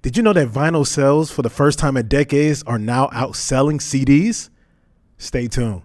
Did you know that vinyl sales for the first time in decades are now outselling CDs? Stay tuned.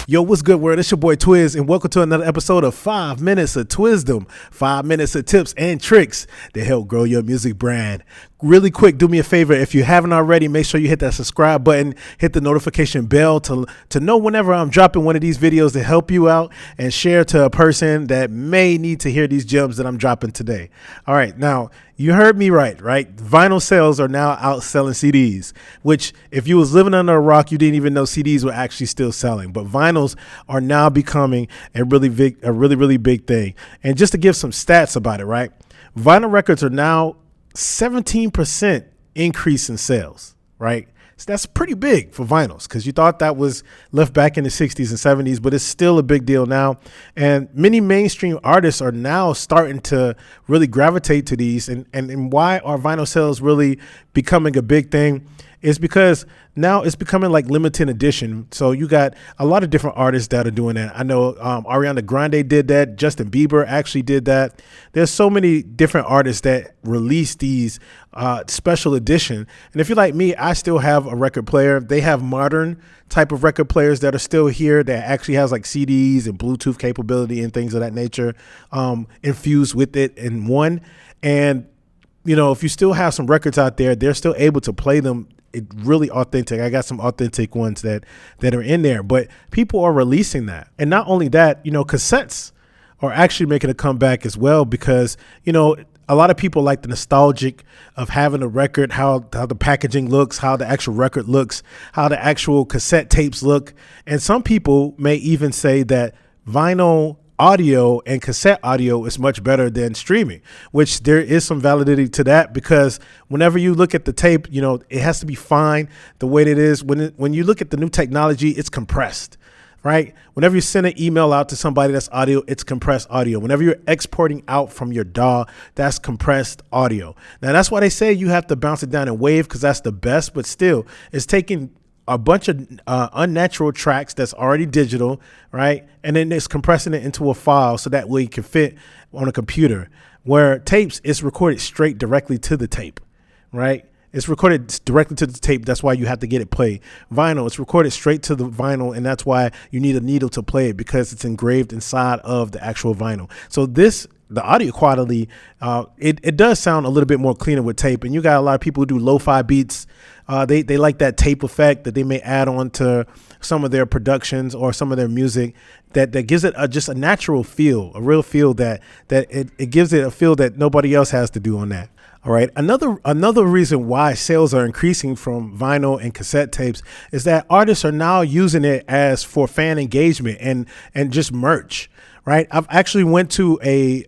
Yo, what's good, world? It's your boy TWiZ, and welcome to another episode of 5 Minutes of TWiZDOM. 5 minutes of tips and tricks to help grow your music brand. Really quick, do me a favor. If you haven't already, make sure you hit that subscribe button, hit the notification bell to know whenever I'm dropping one of these videos to help you out, and share to a person that may need to hear these gems that I'm dropping today. All right, now you heard me right? Vinyl sales are now outselling CDs, which if you was living under a rock, you didn't even know CDs were actually still selling. But vinyls are now becoming a really big thing. And just to give some stats about it, right? Vinyl records are now 17% increase in sales, right? So that's pretty big for vinyls, because you thought that was left back in the 60s and 70s, but it's still a big deal now. And many mainstream artists are now starting to really gravitate to these. And why are vinyl sales really becoming a big thing? Is because now it's becoming like limited edition. So you got a lot of different artists that are doing that. I know Ariana Grande did that. Justin Bieber actually did that. There's so many different artists that release these special edition. And if you're like me, I still have a record player. They have modern type of record players that are still here that actually has like CDs and Bluetooth capability and things of that nature infused with it in one. And, you know, if you still have some records out there, they're still able to play them really authentic. I got some authentic ones that are in there, but people are releasing that. And not only that, you know, cassettes are actually making a comeback as well, because, you know, a lot of people like the nostalgic of having a record, how the packaging looks, how the actual record looks, how the actual cassette tapes look. And some people may even say that vinyl audio and cassette audio is much better than streaming, which there is some validity to that, because whenever you look at the tape, you know, it has to be fine the way that it is. When you look at the new technology, it's compressed, right? Whenever you send an email out to somebody that's audio, it's compressed audio. Whenever you're exporting out from your DAW, that's compressed audio. Now, that's why they say you have to bounce it down in wave, because that's the best, but still it's taking a bunch of unnatural tracks that's already digital, right? And then it's compressing it into a file so that way it can fit on a computer. Where tapes, it's recorded straight directly to the tape, right? It's recorded directly to the tape. That's why you have to get it played. Vinyl, it's recorded straight to the vinyl, and that's why you need a needle to play it, because it's engraved inside of the actual vinyl. So the audio quality, it does sound a little bit more cleaner with tape. And you got a lot of people who do lo-fi beats. They like that tape effect that they may add on to some of their productions or some of their music that gives it just a natural feel, a real feel that it gives it a feel that nobody else has to do on that. All right. Another reason why sales are increasing from vinyl and cassette tapes is that artists are now using it as for fan engagement and just merch. Right. I've actually went to a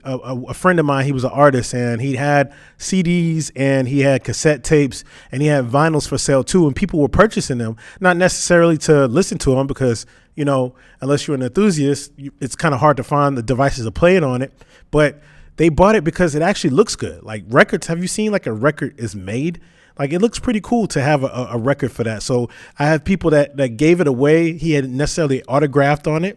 friend of mine. He was an artist, and he had CDs and he had cassette tapes and he had vinyls for sale too. And people were purchasing them, not necessarily to listen to them, because, you know, unless you're an enthusiast, it's kind of hard to find the devices to play it on it. But they bought it because it actually looks good. Like records. Have you seen like a record is made? Like it looks pretty cool to have a record for that. So I have people that gave it away. He hadn't necessarily autographed on it.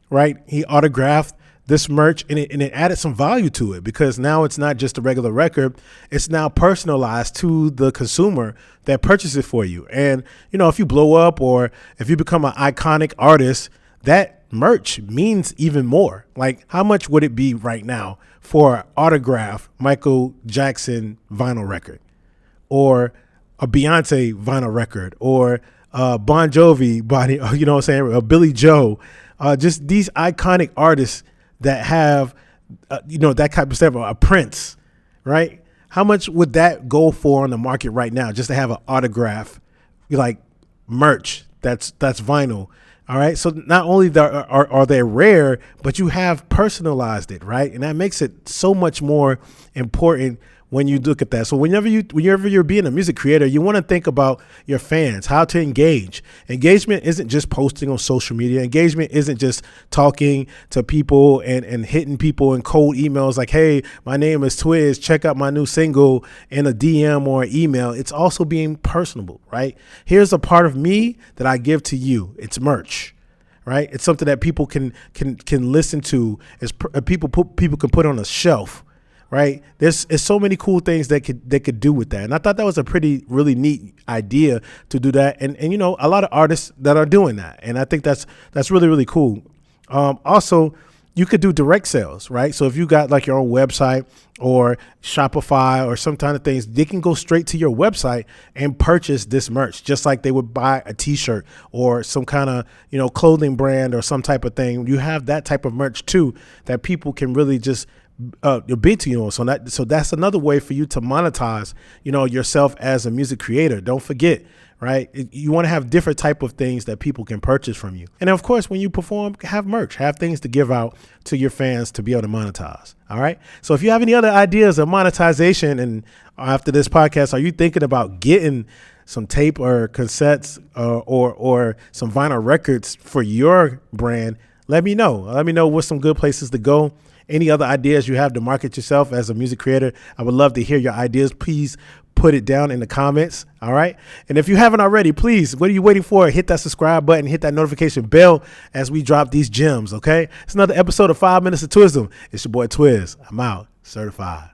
Right. He autographed this merch, and it added some value to it, because now it's not just a regular record. It's now personalized to the consumer that purchases it for you. And, you know, if you blow up or if you become an iconic artist, that merch means even more. Like, how much would it be right now for an autographed Michael Jackson vinyl record, or a Beyonce vinyl record, or Bon Jovi body, you know what I'm saying, a Billy Joe? Just these iconic artists that have, you know, that type of stuff, a Prince, right? How much would that go for on the market right now, just to have an autograph, like merch that's vinyl? All right. So not only are they rare, but you have personalized it, right? And that makes it so much more important when you look at that. So whenever you're being a music creator, you want to think about your fans, how to engage. Engagement isn't just posting on social media. Engagement isn't just talking to people and hitting people in cold emails like, hey, my name is TWiZ, check out my new single, in a DM or an email. It's also being personable, right? Here's a part of me that I give to you. It's merch. right? It's something that people can listen to. People can put on a shelf, right? There's so many cool things they could do with that. And I thought that was a really neat idea to do that. And you know, a lot of artists that are doing that. And I think that's really cool. Also, you could do direct sales, right? So if you got like your own website or Shopify or some kind of things, they can go straight to your website and purchase this merch, just like they would buy a t-shirt or some kind of, you know, clothing brand or some type of thing. You have that type of merch too, that people can really just bid to you on. So that's another way for you to monetize, you know, yourself as a music creator. Don't forget, right? You want to have different type of things that people can purchase from you. And of course, when you perform, have merch, have things to give out to your fans to be able to monetize. All right. So if you have any other ideas of monetization, and after this podcast, are you thinking about getting some tape or cassettes or some vinyl records for your brand? Let me know. Let me know what's some good places to go. Any other ideas you have to market yourself as a music creator? I would love to hear your ideas. Please put it down in the comments. All right. And if you haven't already, please, what are you waiting for? Hit that subscribe button, hit that notification bell as we drop these gems. Okay. It's another episode of 5 Minutes of TWiZDOM. It's your boy TWiZ. I'm out. Certified.